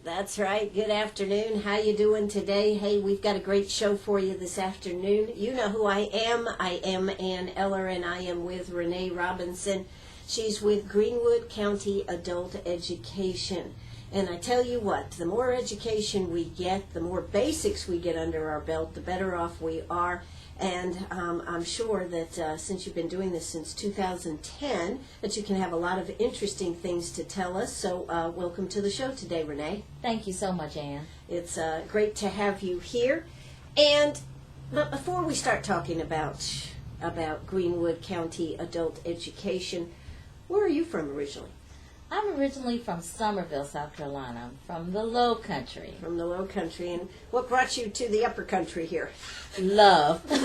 That's right. Good afternoon. How you doing today? Hey, we've got a great show for you this afternoon. You know who I am. I am Eller, and I am with Renee Robinson. She's with Greenwood County Adult Education. And I tell you what, the more education we get, the more basics we get under our belt, the better off we are. And I'm sure that since you've been doing this since 2010, that you can have a lot of interesting things to tell us. So welcome to the show today, Renee. Thank you so much, Ann. It's great to have you here. But before we start talking about Greenwood County Adult Education, where are you from originally? I'm originally from Summerville, South Carolina, from the Low Country. From the Low Country. And what brought you to the Upper Country here? Love. Okay,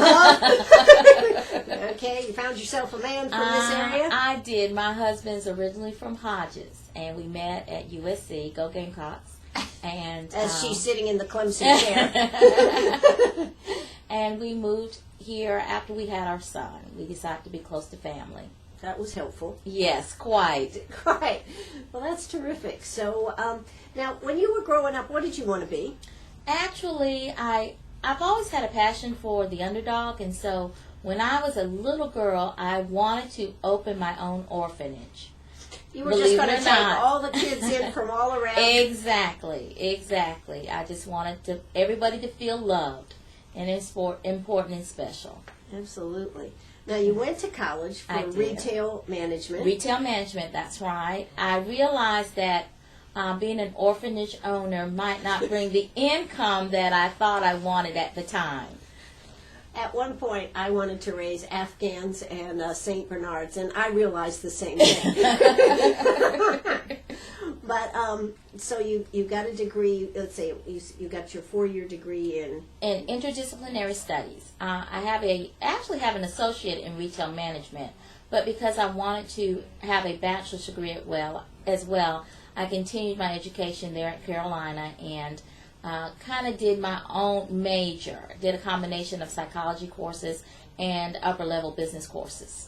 you found yourself a man from this area? I did. My husband's originally from Hodges, and we met at USC, Go Gamecocks. And as she's sitting in the Clemson chair. And we moved here after we had our son. We decided to be close to family. That was helpful. Yes, quite. Quite. Well, that's terrific. So, now, when you were growing up, what did you want to be? Actually, I've always had a passion for the underdog, and so when I was a little girl, I wanted to open my own orphanage. You were just going to take all the kids in from all around? Exactly. I just wanted everybody to feel loved and important and special. Absolutely. Now, you went to college for retail management. Retail management, that's right. I realized that being an orphanage owner might not bring the income that I thought I wanted at the time. At one point, I wanted to raise Afghans and St. Bernards, and I realized the same thing. But, so you got a degree, let's say you got your 4-year degree in interdisciplinary studies. I actually have an associate in retail management, but because I wanted to have a bachelor's degree as well, I continued my education there at Carolina and kind of did my own major. Did a combination of psychology courses and upper-level business courses.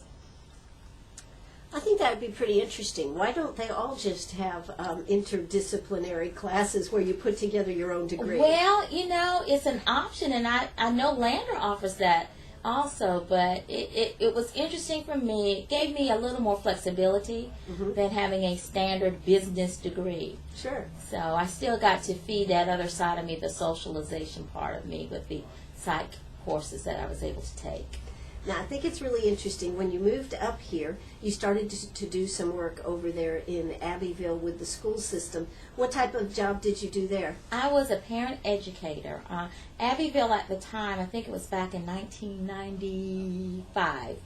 I think that would be pretty interesting. Why don't they all just have interdisciplinary classes where you put together your own degree? Well, it's an option, and I know Lander offers that also, but it was interesting for me. It gave me a little more flexibility than having a standard business degree. Sure. So I still got to feed that other side of me, the socialization part of me, with the psych courses that I was able to take. Now, I think it's really interesting. When you moved up here, you started to do some work over there in Abbeville with the school system. What type of job did you do there? I was a parent educator. Abbeville at the time, I think it was back in 1995,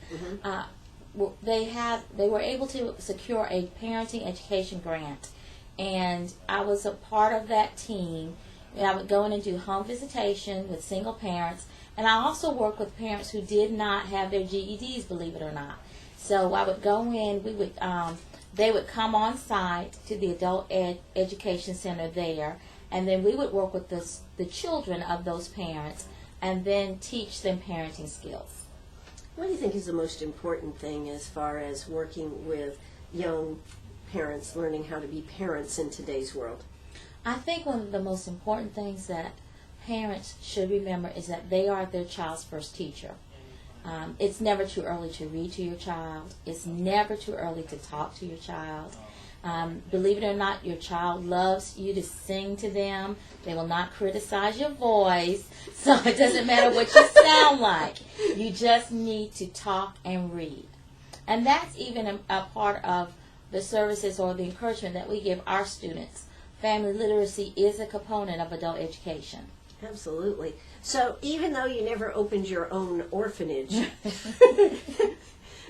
they were able to secure a parenting education grant, and I was a part of that team. I would go in and do home visitation with single parents. And I also work with parents who did not have their GEDs, believe it or not. So I would go in, they would come on site to the adult education center there, and then we would work with the children of those parents and then teach them parenting skills. What do you think is the most important thing as far as working with young parents, learning how to be parents in today's world? I think one of the most important things that parents should remember is that they are their child's first teacher. It's never too early to read to your child. It's never too early to talk to your child. Believe it or not, your child loves you to sing to them. They will not criticize your voice, so it doesn't matter what you sound like. You just need to talk and read. And that's even a part of the services or the encouragement that we give our students. Family literacy is a component of adult education. Absolutely. So even though you never opened your own orphanage,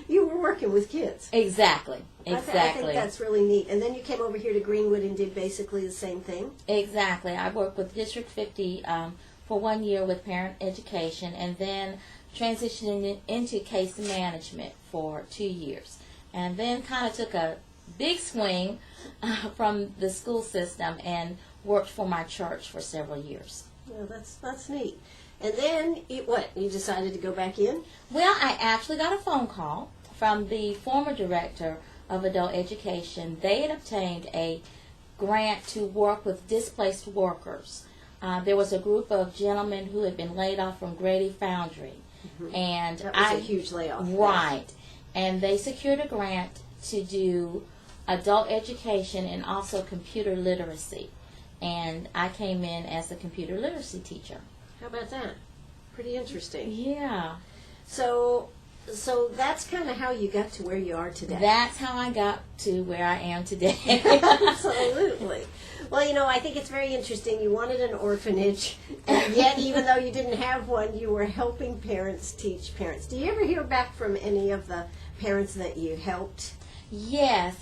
you were working with kids. Exactly. I think that's really neat. And then you came over here to Greenwood and did basically the same thing? Exactly. I worked with District 50 for 1 year with parent education, and then transitioned into case management for 2 years. And then kind of took a big swing from the school system and worked for my church for several years. Yeah, that's neat. And then, you decided to go back in? Well, I actually got a phone call from the former director of adult education. They had obtained a grant to work with displaced workers. There was a group of gentlemen who had been laid off from Grady Foundry, and That was a huge layoff. Right, and they secured a grant to do adult education and also computer literacy, and I came in as a computer literacy teacher. How about that? Pretty interesting. Yeah. So that's kind of how you got to where you are today. That's how I got to where I am today. Absolutely. Well, I think it's very interesting. You wanted an orphanage, and yet even though you didn't have one, you were helping parents teach parents. Do you ever hear back from any of the parents that you helped? Yes.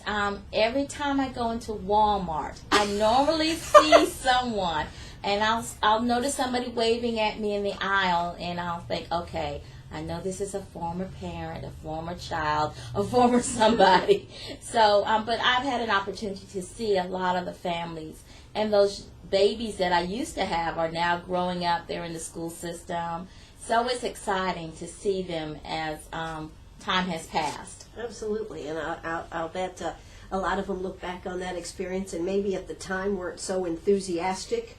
Every time I go into Walmart, I normally see someone, and I'll notice somebody waving at me in the aisle, and I'll think, okay, I know this is a former parent, a former child, a former somebody. So, but I've had an opportunity to see a lot of the families, and those babies that I used to have are now growing up. They're in the school system. So it's exciting to see them as time has passed. Absolutely, and I'll bet a lot of them look back on that experience and maybe at the time weren't so enthusiastic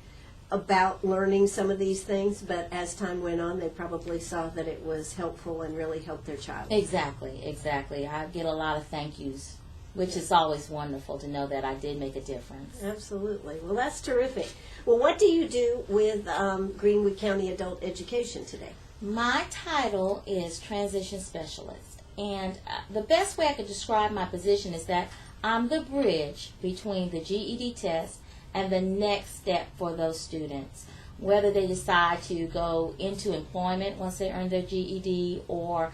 about learning some of these things, but as time went on, they probably saw that it was helpful and really helped their child. Exactly. I get a lot of thank yous, which is always wonderful to know that I did make a difference. Absolutely. Well, that's terrific. Well, what do you do with Greenwood County Adult Education today? My title is Transition Specialist, and the best way I could describe my position is that I'm the bridge between the GED test and the next step for those students, whether they decide to go into employment once they earn their GED or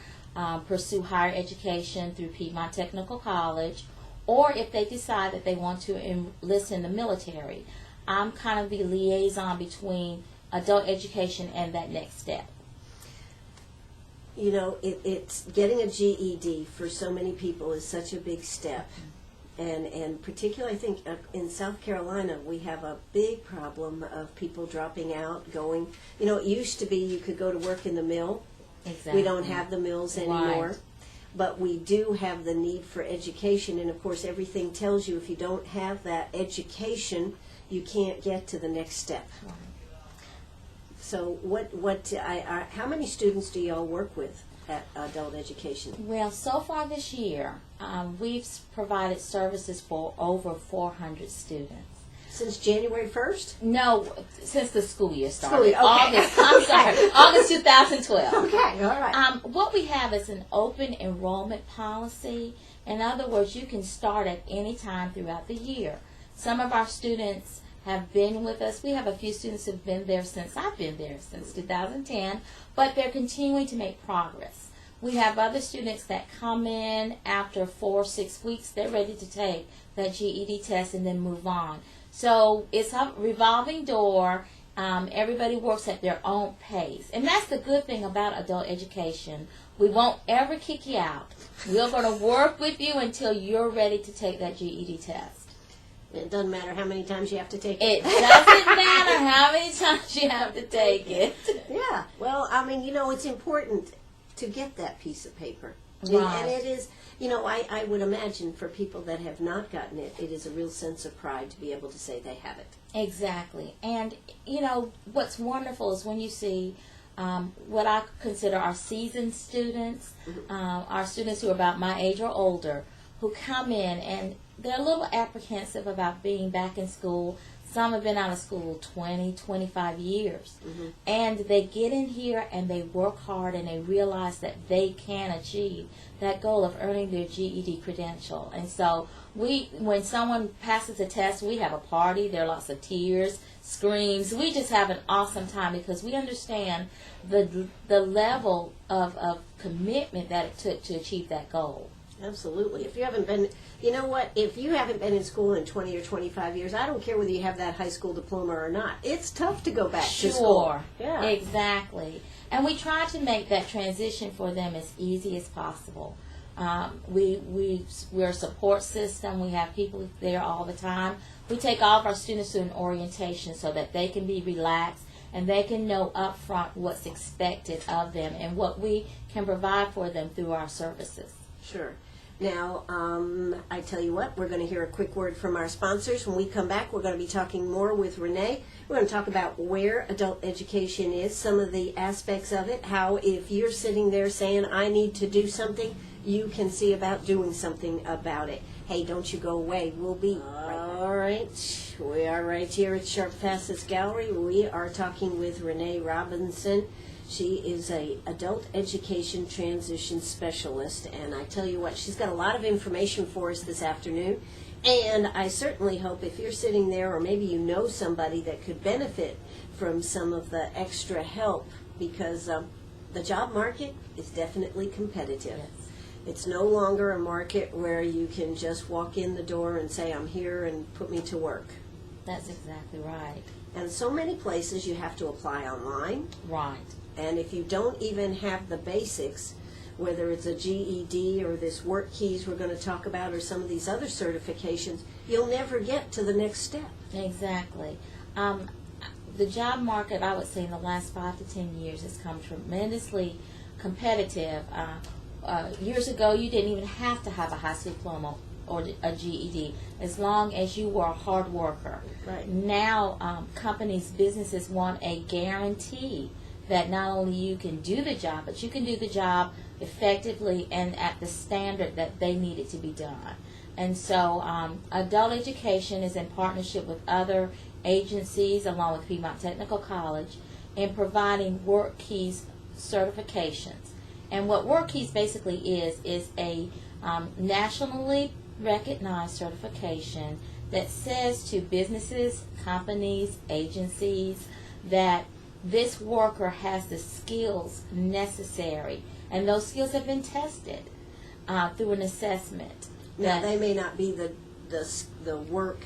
pursue higher education through Piedmont Technical College, or if they decide that they want to enlist in the military. I'm kind of the liaison between adult education and that next step. It's getting a GED for so many people is such a big step. And particularly, I think, in South Carolina, we have a big problem of people dropping out, going, it used to be you could go to work in the mill. Exactly. We don't have the mills anymore. Right. But we do have the need for education, and of course, everything tells you if you don't have that education, you can't get to the next step. Right. So how many students do y'all work with at adult education? Well, so far this year, we've provided services for over 400 students. Since January 1st? No, since the school year started. School year, okay. August 2012. Okay, all right. What we have is an open enrollment policy. In other words, you can start at any time throughout the year. Some of our students have been with us. We have a few students who have been there since I've been there, since 2010, but they're continuing to make progress. We have other students that come in after 4 or 6 weeks. They're ready to take that GED test and then move on. So it's a revolving door. Everybody works at their own pace. And that's the good thing about adult education. We won't ever kick you out. We're going to work with you until you're ready to take that GED test. It doesn't matter how many times you have to take it. It doesn't matter how many times you have to take it. Yeah. Well, it's important to get that piece of paper. Right. And it is, I would imagine for people that have not gotten it, it is a real sense of pride to be able to say they have it. Exactly. And, what's wonderful is when you see what I consider our seasoned students, our students who are about my age or older, who come in and they're a little apprehensive about being back in school. Some have been out of school 20, 25 years. And they get in here and they work hard and they realize that they can achieve that goal of earning their GED credential. And so when someone passes a test, we have a party. There are lots of tears, screams. We just have an awesome time because we understand the level of commitment that it took to achieve that goal. Absolutely. If you haven't been, if you haven't been in school in 20 or 25 years, I don't care whether you have that high school diploma or not. It's tough to go back to school. Sure. Yeah. Exactly. And we try to make that transition for them as easy as possible. We're a support system. We have people there all the time. We take all of our students to an orientation so that they can be relaxed and they can know up front what's expected of them and what we can provide for them through our services. Sure. Now, I tell you what, we're going to hear a quick word from our sponsors. When we come back, we're going to be talking more with Renee. We're going to talk about where adult education is, some of the aspects of it, how if you're sitting there saying, I need to do something, you can see about doing something about it. Hey, don't you go away. We'll be right back. All right. We are right here at Sharp Facets Gallery. We are talking with Renee Robinson. She is a adult education transition specialist, and I tell you what, she's got a lot of information for us this afternoon. And I certainly hope if you're sitting there, or maybe you know somebody that could benefit from some of the extra help, because the job market is definitely competitive. Yes. It's no longer a market where you can just walk in the door and say, I'm here and put me to work. That's exactly right. And so many places you have to apply online. Right. And if you don't even have the basics, whether it's a GED or this work keys we're going to talk about or some of these other certifications, you'll never get to the next step. Exactly. The job market, I would say, in the last 5 to 10 years has come tremendously competitive. Years ago, you didn't even have to have a high school diploma or a GED, as long as you were a hard worker. Right. Now, companies, businesses want a guarantee that not only you can do the job, but you can do the job effectively and at the standard that they need it to be done. And so adult education is in partnership with other agencies along with Piedmont Technical College in providing Work Keys certifications. And what Work Keys basically is a nationally recognized certification that says to businesses, companies, agencies that this worker has the skills necessary, and those skills have been tested through an assessment. Now, they may not be the work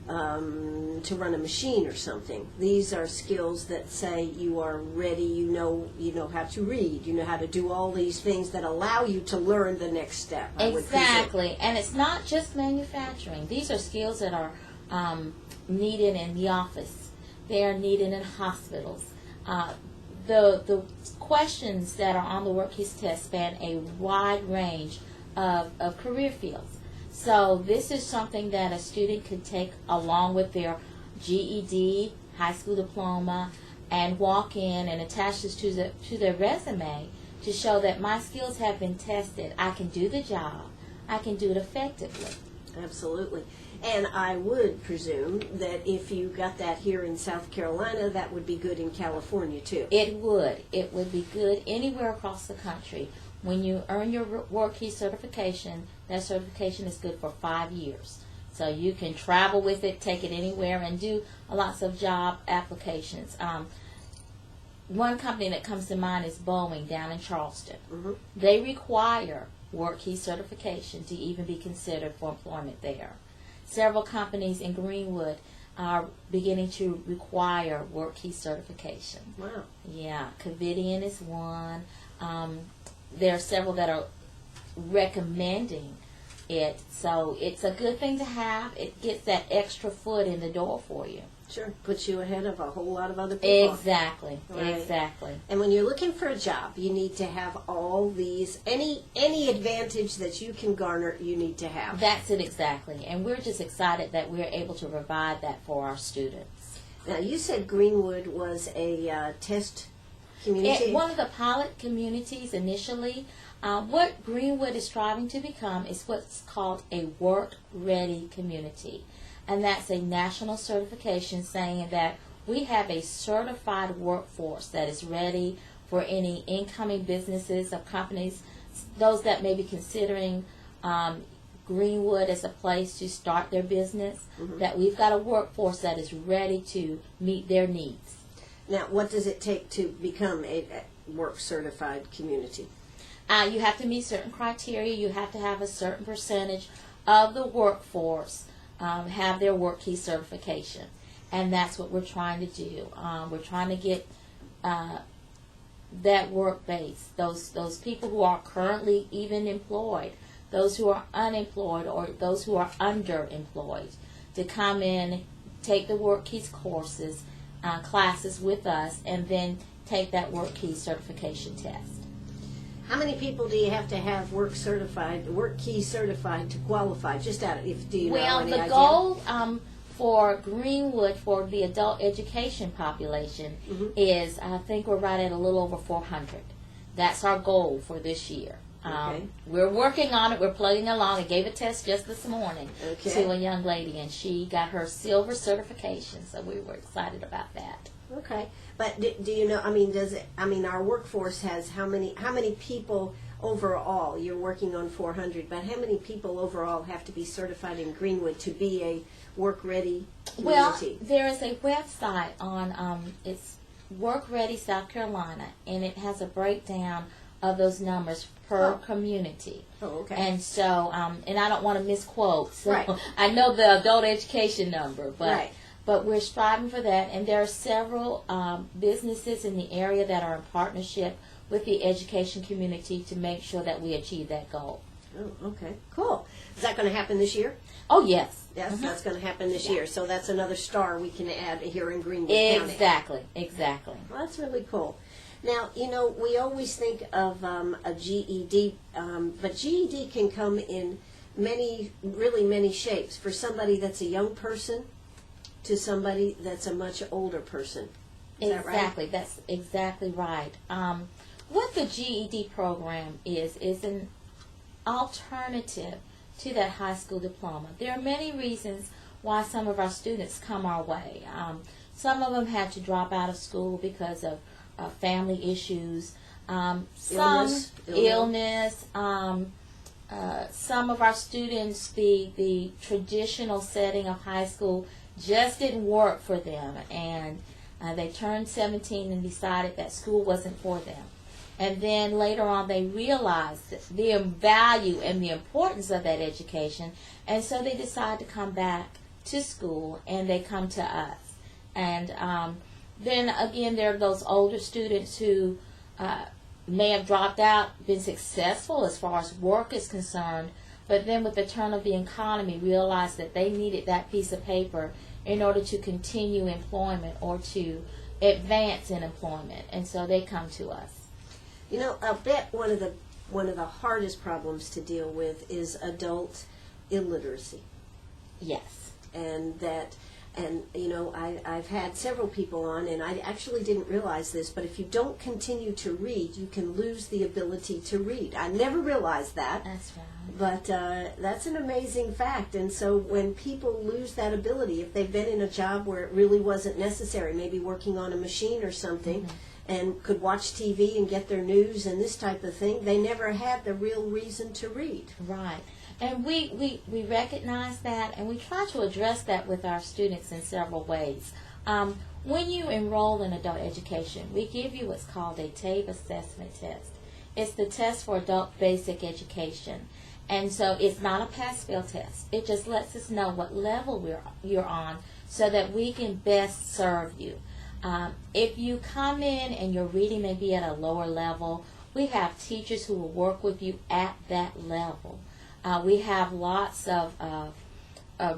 to run a machine or something. These are skills that say you are ready, you know how to read, you know how to do all these things that allow you to learn the next step. Exactly. And it's not just manufacturing. These are skills that are needed in the office. They are needed in hospitals. The questions that are on the Work Keys test span a wide range of career fields. So this is something that a student could take along with their GED, high school diploma, and walk in and attach this to their resume to show that my skills have been tested. I can do the job. I can do it effectively. Absolutely. And I would presume that if you got that here in South Carolina, that would be good in California too. It would. It would be good anywhere across the country. When you earn your Work Key certification, that certification is good for 5 years. So you can travel with it, take it anywhere, and do lots of job applications. One company that comes to mind is Boeing down in Charleston. Mm-hmm. They require Work Key certification to even be considered for employment there. Several companies in Greenwood are beginning to require Work Key certification. Wow. Yeah, Covidian is one. There are several that are recommending it, so it's a good thing to have. It gets that extra foot in the door for you. Sure, puts you ahead of a whole lot of other people. Exactly, right. Exactly. And when you're looking for a job, you need to have all these, any advantage that you can garner, you need to have. That's it exactly, and we're just excited that we're able to provide that for our students. Now, you said Greenwood was a test community? One of the pilot communities initially. What Greenwood is striving to become is what's called a work-ready community. And that's a national certification saying that we have a certified workforce that is ready for any incoming businesses or companies, those that may be considering Greenwood as a place to start their business, Mm-hmm. that we've got a workforce that is ready to meet their needs. Now, what does it take to become a work-certified community? You have to meet certain criteria. You have to have a certain percentage of the workforce have their Work Key certification. And that's what we're trying to do. We're trying to get that work base, those people who are currently even employed, those who are unemployed, or those who are underemployed, to come in, take the Work Keys courses, classes with us, and then take that Work Key certification test. How many people do you have to have work key certified to qualify? Just out of, if do you know any The idea? goal for Greenwood for the adult education population is, I think we're right at a little over 400. That's our goal for this year. Okay. We're working on it. We're plugging along. I gave a test just this morning Okay. to a young lady, and she got her silver certification. So we were excited about that. Okay, but do you know? I mean, our workforce has how many people overall? You're working on 400, but how many people overall have to be certified in Greenwood to be a work-ready community? Well, there is a website on it's Work Ready South Carolina, and it has a breakdown of those numbers per community. Oh, okay. And so, and I don't want to misquote. So Right. I know the adult education number, but. Right. But we're striving for that, and there are several businesses in the area that are in partnership with the education community to make sure that we achieve that goal. Oh, okay, cool. Is that going to happen this year? Oh, yes. Yes, that's going to happen this year. So that's another star we can add here in Greenwood County. Exactly. Well, that's really cool. Now, we always think of a GED, but GED can come in really many shapes. For somebody that's a young person, to somebody that's a much older person. Is that right? Exactly. That's exactly right. What the GED program is an alternative to that high school diploma. There are many reasons why some of our students come our way. Some of them had to drop out of school because of family issues, illness. Some of our students, the traditional setting of high school just didn't work for them, and they turned 17 and decided that school wasn't for them. And then later on they realized the value and the importance of that education, and so they decide to come back to school, and they come to us. And then again, there are those older students who may have dropped out, been successful as far as work is concerned, but then with the turn of the economy realized that they needed that piece of paper in order to continue employment or to advance in employment, and so they come to us. I bet one of the hardest problems to deal with is adult illiteracy. Yes. I've had several people on, and I actually didn't realize this, but if you don't continue to read, you can lose the ability to read. I never realized that. That's right. But that's an amazing fact. And so when people lose that ability, if they've been in a job where it really wasn't necessary, maybe working on a machine or something, and could watch TV and get their news and this type of thing, they never had the real reason to read. Right. And we recognize that, and we try to address that with our students in several ways. When you enroll in adult education, we give you what's called a TABE assessment test. It's the test for adult basic education. And so it's not a pass-fail test. It just lets us know what level you're on so that we can best serve you. If you come in and your reading may be at a lower level, we have teachers who will work with you at that level. We have lots of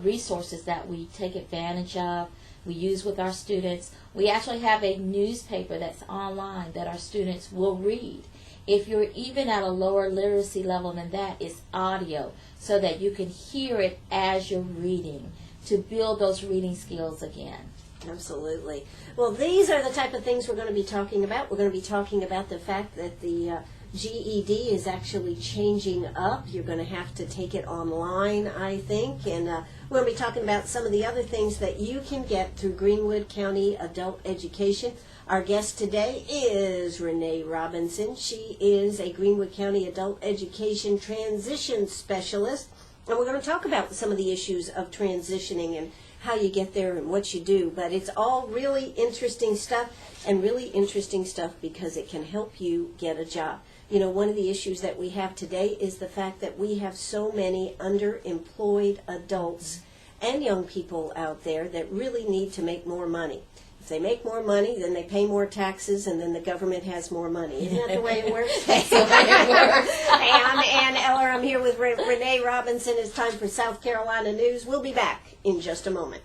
resources that we take advantage of, we use with our students. We actually have a newspaper that's online that our students will read. If you're even at a lower literacy level than that, it's audio so that you can hear it as you're reading to build those reading skills again. Absolutely. Well, these are the type of things we're going to be talking about. We're going to be talking about the fact that the GED is actually changing up. You're going to have to take it online, I think. And we're going to be talking about some of the other things that you can get through Greenwood County Adult Education. Our guest today is Renee Robinson. She is a Greenwood County Adult Education Transition Specialist. And we're going to talk about some of the issues of transitioning and how you get there and what you do. But it's all really interesting stuff, and really interesting stuff because it can help you get a job. One of the issues that we have today is the fact that we have so many underemployed adults and young people out there that really need to make more money. If they make more money, then they pay more taxes, and then the government has more money. Isn't that the way it works? That's the way it works. Hey, I'm Ann Eller. I'm here with Renee Robinson. It's time for South Carolina News. We'll be back in just a moment.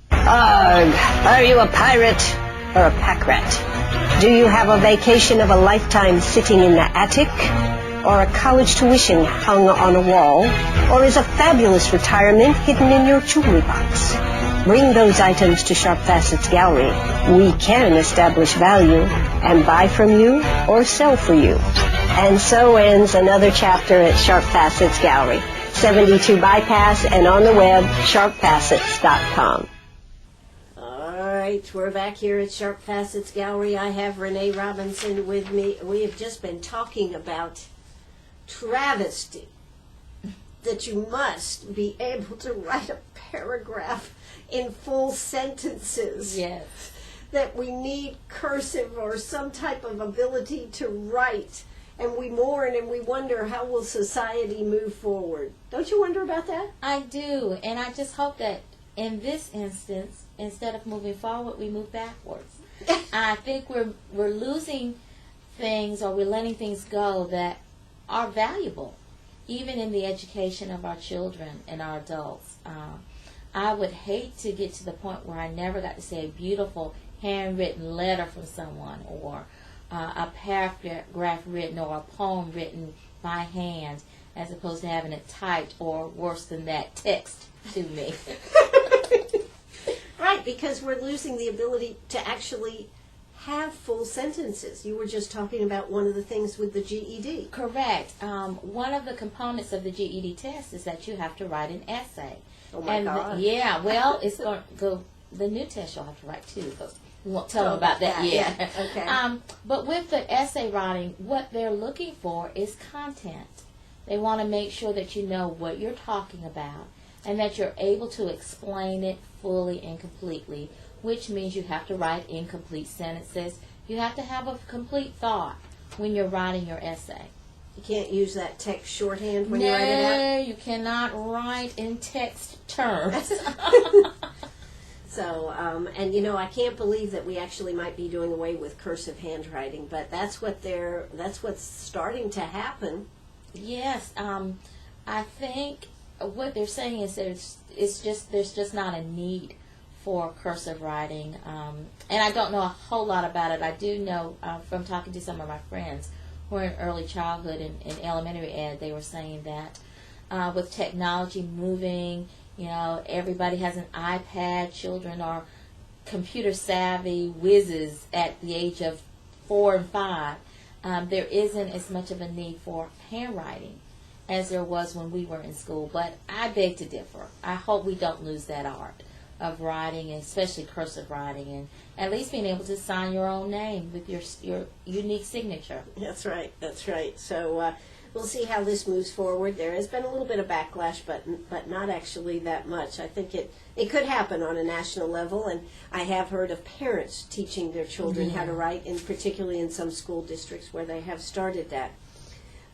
Arg! Are you a pirate? or a pack rat? Do you have a vacation of a lifetime sitting in the attic? Or a college tuition hung on a wall? Or is a fabulous retirement hidden in your jewelry box? Bring those items to Sharp Facets Gallery. We can establish value and buy from you or sell for you. And so ends another chapter at Sharp Facets Gallery, 72 Bypass, and on the web, sharpfacets.com. All right, we're back here at Sharp Facets Gallery. I have Renee Robinson with me. We have just been talking about travesty, that you must be able to write a paragraph in full sentences. Yes. That we need cursive or some type of ability to write. And we mourn and we wonder, how will society move forward? Don't you wonder about that? I do, and I just hope that in this instance, instead of moving forward, we move backwards. I think we're losing things, or we're letting things go that are valuable, even in the education of our children and our adults. I would hate to get to the point where I never got to say a beautiful handwritten letter from someone, or a paragraph written, or a poem written by hand, as opposed to having it typed, or worse than that, text to me. Right, because we're losing the ability to actually have full sentences. You were just talking about one of the things with the GED. Correct. One of the components of the GED test is that you have to write an essay. Oh my God. Yeah, well, it's going to go, the new test you'll have to write too, because we won't tell them about that yet. Yeah. Okay. But with the essay writing, what they're looking for is content. They want to make sure that you know what you're talking about, and that you're able to explain it fully and completely, which means you have to write incomplete sentences. You have to have a complete thought when you're writing your essay. You can't use that text shorthand when you write it out? No, you cannot write in text terms. So, and you know, I can't believe that we actually might be doing away with cursive handwriting, but that's what's starting to happen. Yes, I think what they're saying is there's just not a need for cursive writing, and I don't know a whole lot about it. I do know from talking to some of my friends who are in early childhood and elementary ed, they were saying that with technology moving, you know, everybody has an iPad. Children are computer savvy whizzes at the age of 4 and 5. There isn't as much of a need for handwriting as there was when we were in school. But I beg to differ. I hope we don't lose that art of writing, and especially cursive writing, and at least being able to sign your own name with your unique signature. That's right. So we'll see how this moves forward. There has been a little bit of backlash, but not actually that much. I think it could happen on a national level, and I have heard of parents teaching their children how to write, and particularly in some school districts where they have started that.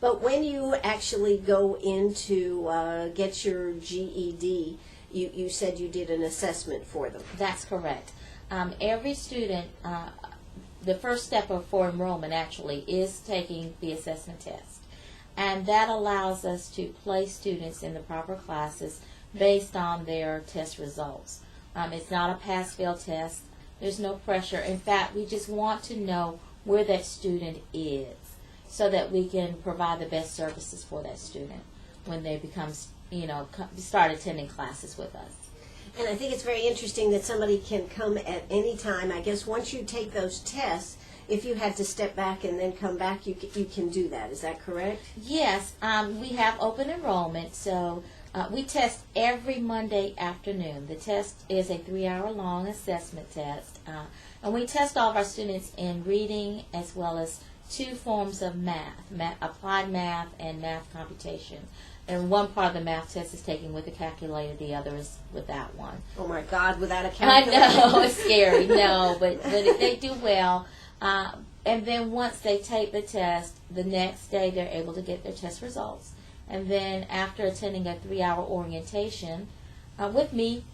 But when you actually go in to get your GED, you said you did an assessment for them. That's correct. Every student, the first step for enrollment actually is taking the assessment test. And that allows us to place students in the proper classes based on their test results. It's not a pass-fail test. There's no pressure. In fact, we just want to know where that student is so that we can provide the best services for that student when they start attending classes with us. And I think it's very interesting that somebody can come at any time. I guess once you take those tests, if you had to step back and then come back, you can do that. Is that correct? Yes. We have open enrollment, so we test every Monday afternoon. The test is a 3-hour-long assessment test, and we test all of our students in reading as well as 2 forms of math, applied math and math computation. And one part of the math test is taken with a calculator, the other is without one. Oh my God, without a calculator? I know, it's scary. No, but they do well. And then once they take the test, the next day they're able to get their test results. And then after attending a 3-hour orientation with me,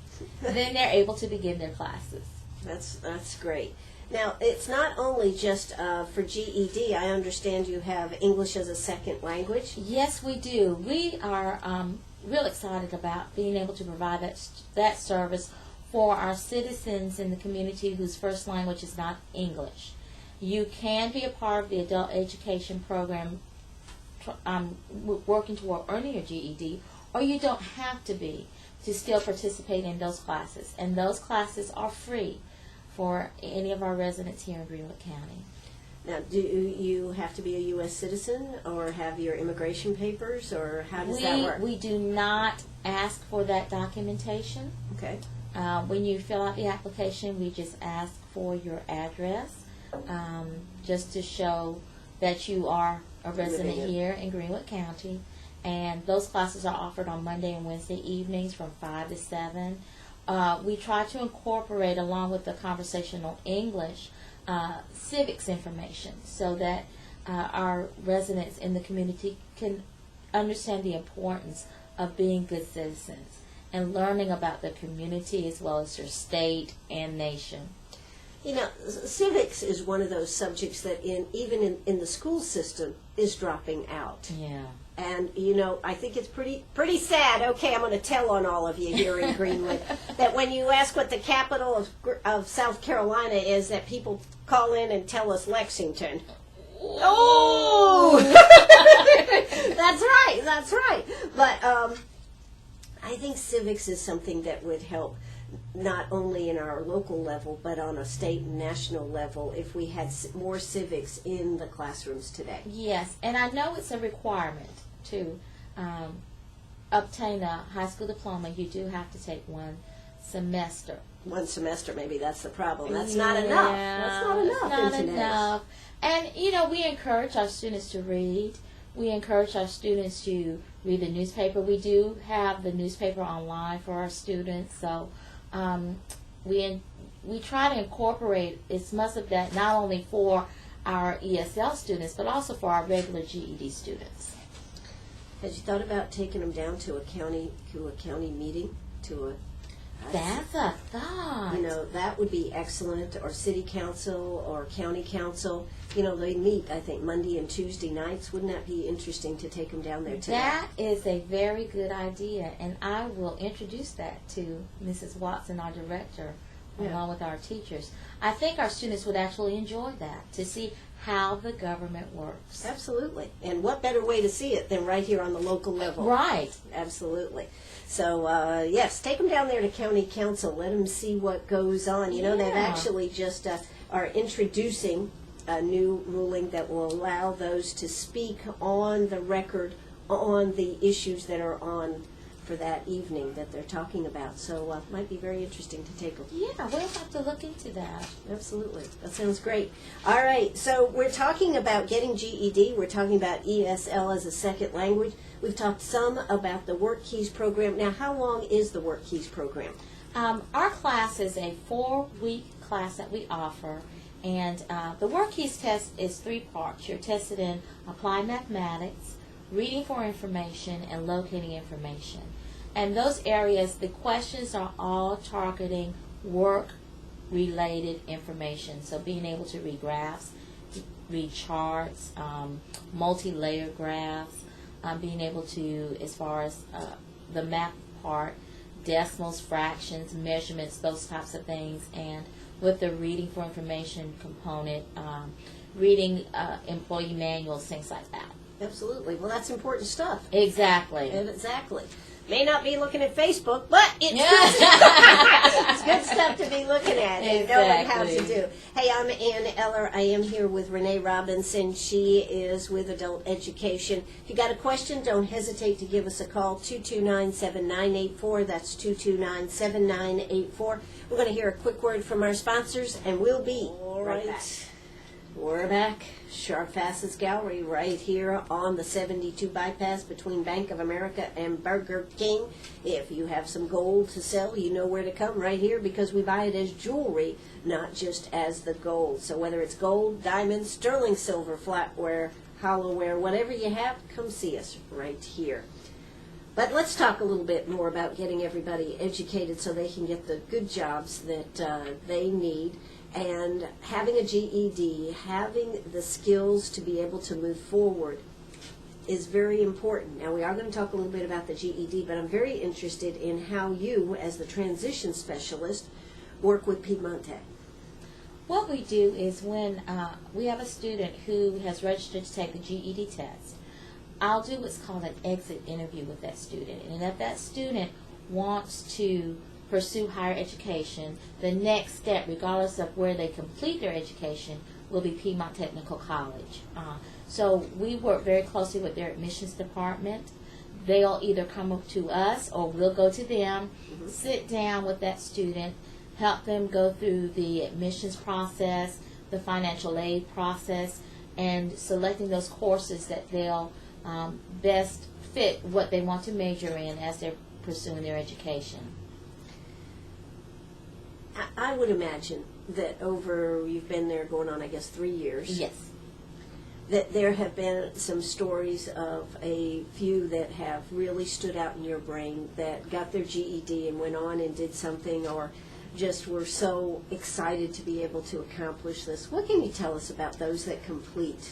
then they're able to begin their classes. That's great. Now, it's not only just for GED. I understand you have English as a second language. Yes, we do. We are real excited about being able to provide that service for our citizens in the community whose first language is not English. You can be a part of the adult education program working toward earning your GED, or you don't have to be to still participate in those classes. And those classes are free for any of our residents here in Greenwood County. Now, do you have to be a U.S. citizen or have your immigration papers, or how does that work? We do not ask for that documentation. Okay. When you fill out the application, we just ask for your address, just to show that you are a resident here in Greenwood County. And those classes are offered on Monday and Wednesday evenings from 5 to 7. We try to incorporate, along with the conversational English, civics information so that our residents in the community can understand the importance of being good citizens and learning about the community as well as your state and nation. You know, civics is one of those subjects that even in the school system is dropping out. Yeah. And, you know, I think it's pretty sad. Okay, I'm going to tell on all of you here in Greenwood that when you ask what the capital of South Carolina is, that people call in and tell us Lexington. Oh! That's right. But I think civics is something that would help not only in our local level, but on a state and national level if we had more civics in the classrooms today. Yes, and I know it's a requirement to obtain a high school diploma. You do have to take one semester. One semester, maybe that's the problem. That's not enough. That's not enough. It's not enough. And, you know, we encourage our students to read. We encourage our students to read the newspaper. We do have the newspaper online for our students, so we try to incorporate as much of that not only for our ESL students, but also for our regular GED students. Has you thought about taking them down to a county meeting, That's a thought. You know, that would be excellent, or city council or county council. You know, they meet, I think, Monday and Tuesday nights. Wouldn't that be interesting to take them down there too? That is a very good idea, and I will introduce that to Mrs. Watson, our director, along with our teachers. I think our students would actually enjoy that, to see how the government works. Absolutely. And what better way to see it than right here on the local level? Right. Absolutely. So, yes, take them down there to county council. Let them see what goes on. You know, they've actually just are introducing a new ruling that will allow those to speak on the record on the issues that are on for that evening that they're talking about. So it might be very interesting to take them. Yeah, we'll have to look into that. Absolutely. That sounds great. All right, so we're talking about getting GED. We're talking about ESL as a second language. We've talked some about the Work Keys program. Now, how long is the Work Keys program? Our class is a 4-week class that we offer, and the Work Keys test is 3 parts. You're tested in applied mathematics, reading for information, and locating information. And those areas, the questions are all targeting work-related information. So being able to read graphs, read charts, multi-layer graphs, being able to, as far as the math part, decimals, fractions, measurements, those types of things. And with the reading for information component, reading employee manuals, things like that. Absolutely. Well, that's important stuff. Exactly. Exactly. May not be looking at Facebook, but it's it's good stuff to be looking at and knowing how to do. Hey, I'm Ann Eller. I am here with Renee Robinson. She is with Adult Education. If you got a question, don't hesitate to give us a call, 229-7984. That's 229-7984. We're going to hear a quick word from our sponsors, and we'll be right back. We're back. Sharp Fastest Gallery right here on the 72 bypass between Bank of America and Burger King. If you have some gold to sell, you know where to come, right here, because we buy it as jewelry, not just as the gold. So whether it's gold, diamonds, sterling silver, flatware, hollowware, whatever you have, come see us right here. But let's talk a little bit more about getting everybody educated so they can get the good jobs that they need. And having a GED, having the skills to be able to move forward is very important. Now, we are going to talk a little bit about the GED, but I'm very interested in how you, as the transition specialist, work with Piedmont Tech. What we do is when we have a student who has registered to take the GED test, I'll do what's called an exit interview with that student. And if that student wants to pursue higher education, the next step, regardless of where they complete their education, will be Piedmont Technical College. So we work very closely with their admissions department. They'll either come up to us or we'll go to them, sit down with that student, help them go through the admissions process, the financial aid process, and selecting those courses that they'll best fit what they want to major in as they're pursuing their education. I would imagine that you've been there going on, I guess, 3 years. Yes. That there have been some stories of a few that have really stood out in your brain that got their GED and went on and did something, or just were so excited to be able to accomplish this. What can you tell us about those that complete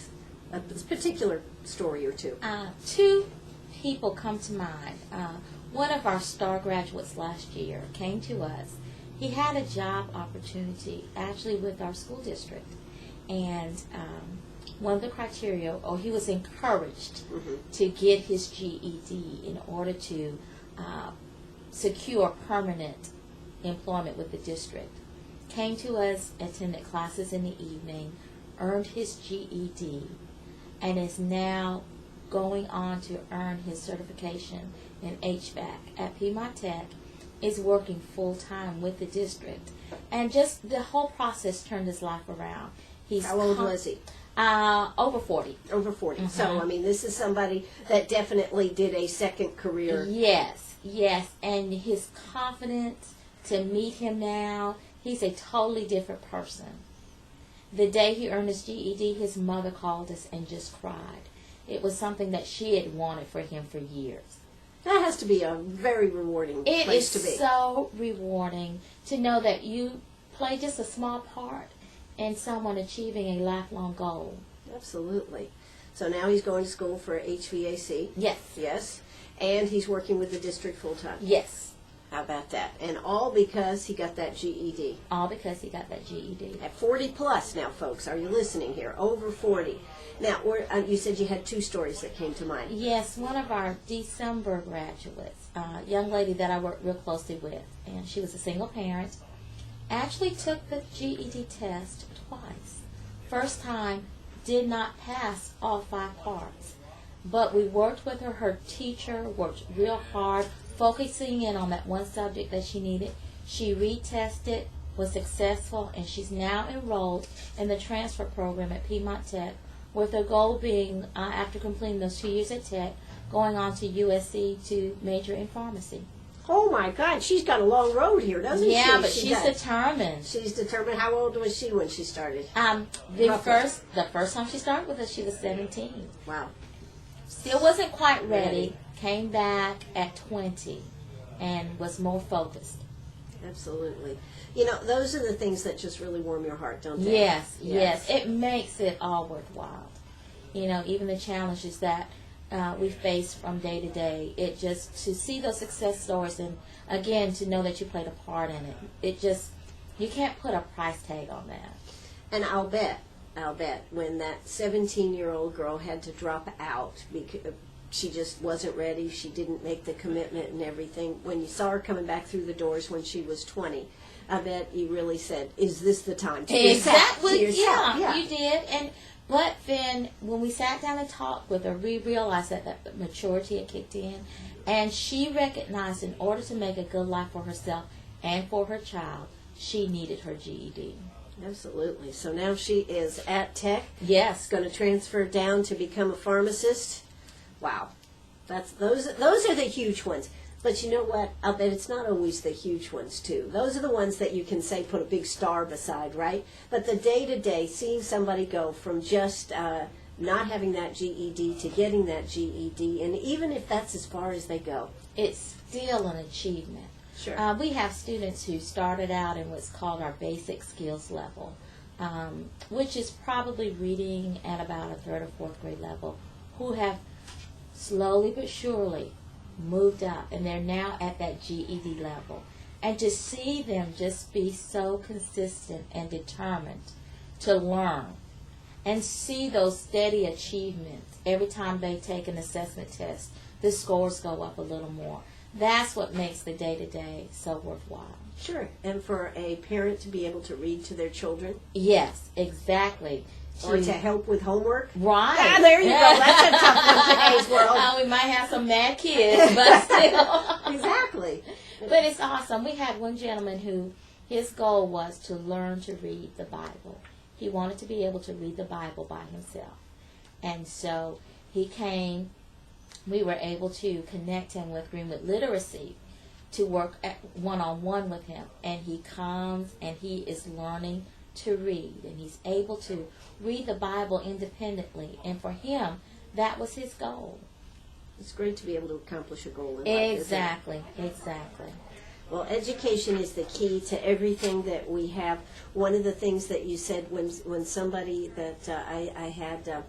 a particular story or two? Two people come to mind. One of our star graduates last year came to us. He had a job opportunity actually with our school district, and one of the criteria, or he was encouraged to get his GED in order to secure permanent employment with the district. Came to us, attended classes in the evening, earned his GED, and is now going on to earn his certification in HVAC at Piedmont Tech, is working full-time with the district. And just the whole process turned his life around. How old was he? Over 40. Over 40. So, I mean, this is somebody that definitely did a second career. Yes, yes. And his confidence, to meet him now, he's a totally different person. The day he earned his GED, his mother called us and just cried. It was something that she had wanted for him for years. That has to be a very rewarding place to be. It is so rewarding to know that you play just a small part in someone achieving a lifelong goal. Absolutely. So now he's going to school for HVAC. Yes. Yes. And he's working with the district full-time. Yes. How about that? And all because he got that GED. All because he got that GED. At 40 plus now, folks. Are you listening here? Over 40. Now, you said you had two stories that came to mind. Yes, one of our December graduates, a young lady that I worked real closely with, and she was a single parent, actually took the GED test twice. First time, did not pass all 5 parts. But we worked with her. Her teacher worked real hard, focusing in on that one subject that she needed. She retested, was successful, and she's now enrolled in the transfer program at Piedmont Tech, with her goal being, after completing those 2 years at Tech, going on to USC to major in pharmacy. Oh my God, she's got a long road here, doesn't she? Yeah, but she's determined. She's determined. How old was she when she started? The first time she started with us, she was 17. Wow. Still wasn't quite ready. Came back at 20 and was more focused. Absolutely. You know, those are the things that just really warm your heart, don't they? Yes. It makes it all worthwhile. You know, even the challenges that we face from day to day, it just, to see those success stories and, again, to know that you played a part in it, you can't put a price tag on that. And I'll bet, when that 17-year-old girl had to drop out because she just wasn't ready, she didn't make the commitment and everything, when you saw her coming back through the doors when she was 20, I bet you really said, is this the time to Exactly, yeah, you did. But then when we sat down and talked with her, we realized that maturity had kicked in, and she recognized in order to make a good life for herself and for her child, she needed her GED. Absolutely. So now she is at Tech. Yes. Going to transfer down to become a pharmacist. Wow. Those are the huge ones. But you know what? I'll bet it's not always the huge ones, too. Those are the ones that you can say put a big star beside, right? But the day-to-day, seeing somebody go from just not having that GED to getting that GED, and even if that's as far as they go, it's still an achievement. Sure. We have students who started out in what's called our basic skills level, which is probably reading at about a 3rd or 4th grade level, who have slowly but surely moved up, and they're now at that GED level. And to see them just be so consistent and determined to learn and see those steady achievements every time they take an assessment test, the scores go up a little more. That's what makes the day-to-day so worthwhile. Sure. And for a parent to be able to read to their children. Yes, exactly. Or to help with homework. Right. Ah, there you go. That's a tough one in today's world. We might have some mad kids, but still. Exactly. But it's awesome. We had one gentleman who, his goal was to learn to read the Bible. He wanted to be able to read the Bible by himself. And so he came, we were able to connect him with Greenwood Literacy to work one-on-one with him. And he comes and he is learning to read. And he's able to read the Bible independently. And for him, that was his goal. It's great to be able to accomplish a goal in life. Exactly, exactly. Well, education is the key to everything that we have. One of the things that you said when somebody that I had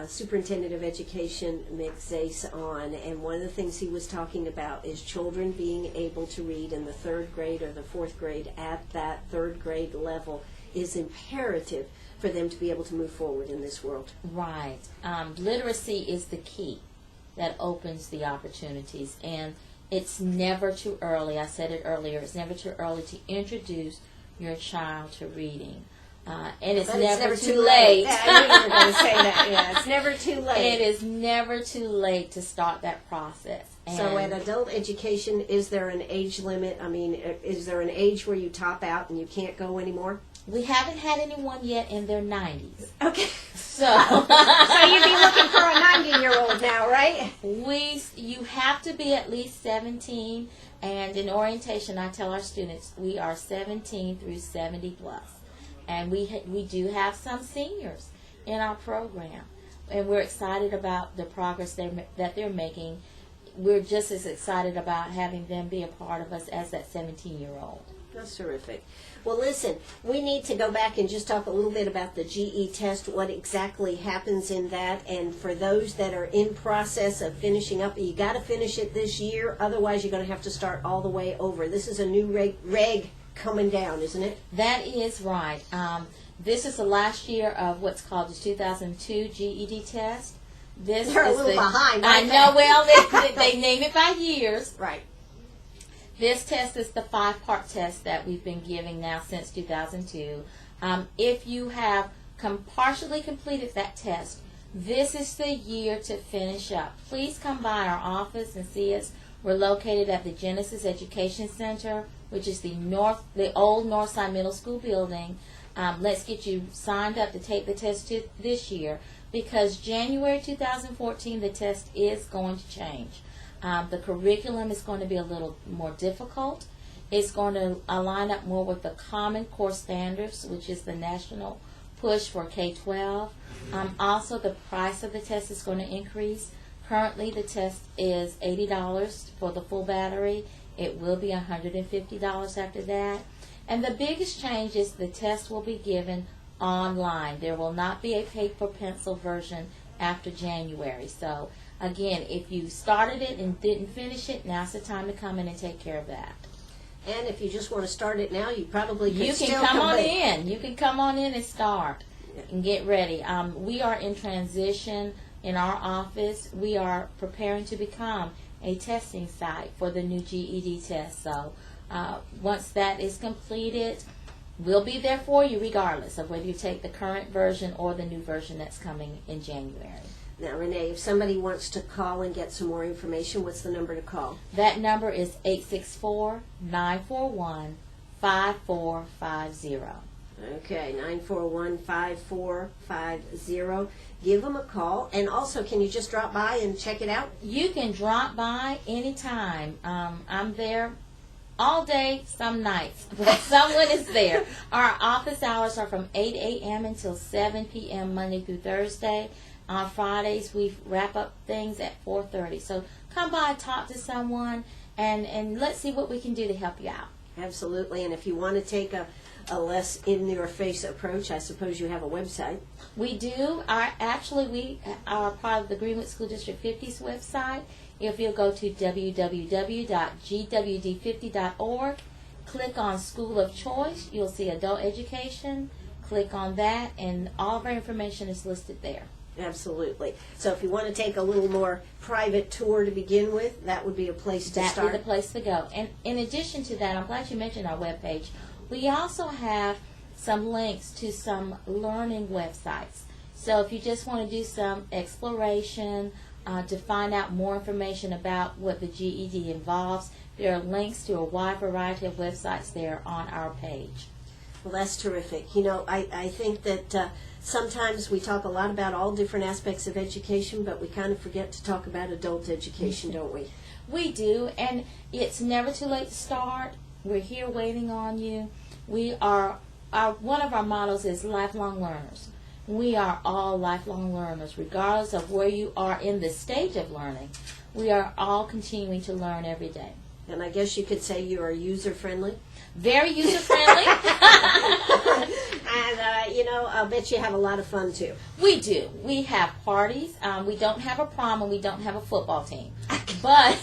Superintendent of Education Mick Zace on, and one of the things he was talking about is children being able to read in the 3rd grade or the 4th grade at that 3rd grade level is imperative for them to be able to move forward in this world. Right. Literacy is the key that opens the opportunities, and it's never too early. I said it earlier. It's never too early to introduce your child to reading, and it's never too late. Yeah, I knew you were going to say that. Yeah, it's never too late. It is never too late to start that process. So at adult education, is there an age limit? I mean, is there an age where you top out and you can't go anymore? We haven't had anyone yet in their 90s. Okay. So you'd be looking for a 90-year-old now, right? You have to be at least 17, and in orientation I tell our students we are 17 through 70 plus. And we do have some seniors in our program, and we're excited about the progress that they're making. We're just as excited about having them be a part of us as that 17-year-old. That's terrific. Well, listen, we need to go back and just talk a little bit about the GE test, what exactly happens in that, and for those that are in process of finishing up, you got to finish it this year, otherwise you're going to have to start all the way over. This is a new reg coming down, isn't it? That is right. This is the last year of what's called the 2002 GED test. They're a little behind. I know. Well, they name it by years. Right. This test is the 5-part test that we've been giving now since 2002. If you have partially completed that test, this is the year to finish up. Please come by our office and see us. We're located at the Genesis Education Center, which is the old Northside Middle School building. Let's get you signed up to take the test this year, because January 2014 the test is going to change. The curriculum is going to be a little more difficult. It's going to align up more with the Common Core Standards, which is the national push for K-12. Also, the price of the test is going to increase. Currently, the test is $80 for the full battery. It will be $150 after that. And the biggest change is the test will be given online. There will not be a paper pencil version after January. So, again, if you started it and didn't finish it, now's the time to come in and take care of that. And if you just want to start it now, you probably can still come on in. You can come on in and start and get ready. We are in transition in our office. We are preparing to become a testing site for the new GED test. So once that is completed, we'll be there for you regardless of whether you take the current version or the new version that's coming in January. Now, Renee, if somebody wants to call and get some more information, what's the number to call? That number is 864-941-5450. Okay, 941-5450. Give them a call. And also, can you just drop by and check it out? You can drop by anytime. I'm there all day, some nights, but someone is there. Our office hours are from 8 a.m. until 7 p.m. Monday through Thursday. On Fridays, we wrap up things at 4:30. So come by, talk to someone, and let's see what we can do to help you out. Absolutely. And if you want to take a less in-your-face approach, I suppose you have a website. We do. We are part of the Greenwood School District 50's website. If you'll go to www.gwd50.org, click on School of Choice, you'll see Adult Education. Click on that, and all of our information is listed there. Absolutely. So if you want to take a little more private tour to begin with, that would be a place to start. That would be the place to go. And in addition to that, I'm glad you mentioned our webpage. We also have some links to some learning websites. So if you just want to do some exploration to find out more information about what the GED involves, there are links to a wide variety of websites there on our page. Well, that's terrific. You know, I think that sometimes we talk a lot about all different aspects of education, but we kind of forget to talk about adult education, don't we? We do, and it's never too late to start. We're here waiting on you. We are, one of our mottos is lifelong learners. We are all lifelong learners, regardless of where you are in the stage of learning. We are all continuing to learn every day. And I guess you could say you are user-friendly. Very user-friendly. And, I'll bet you have a lot of fun, too. We do. We have parties. We don't have a prom and we don't have a football team. But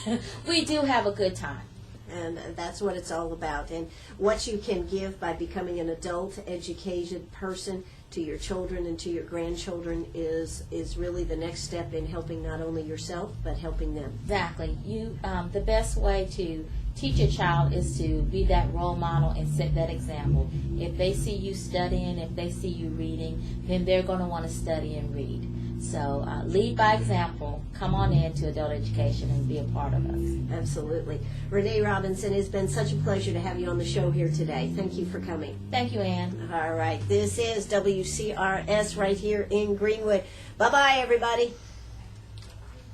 we do have a good time. And that's what it's all about. And what you can give by becoming an adult, educated person to your children and to your grandchildren is really the next step in helping not only yourself, but helping them. Exactly. The best way to teach a child is to be that role model and set that example. If they see you studying, if they see you reading, then they're going to want to study and read. So lead by example. Come on in to adult education and be a part of us. Absolutely. Renee Robinson, it's been such a pleasure to have you on the show here today. Thank you for coming. Thank you, Ann. All right. This is WCRS right here in Greenwood. Bye-bye, everybody.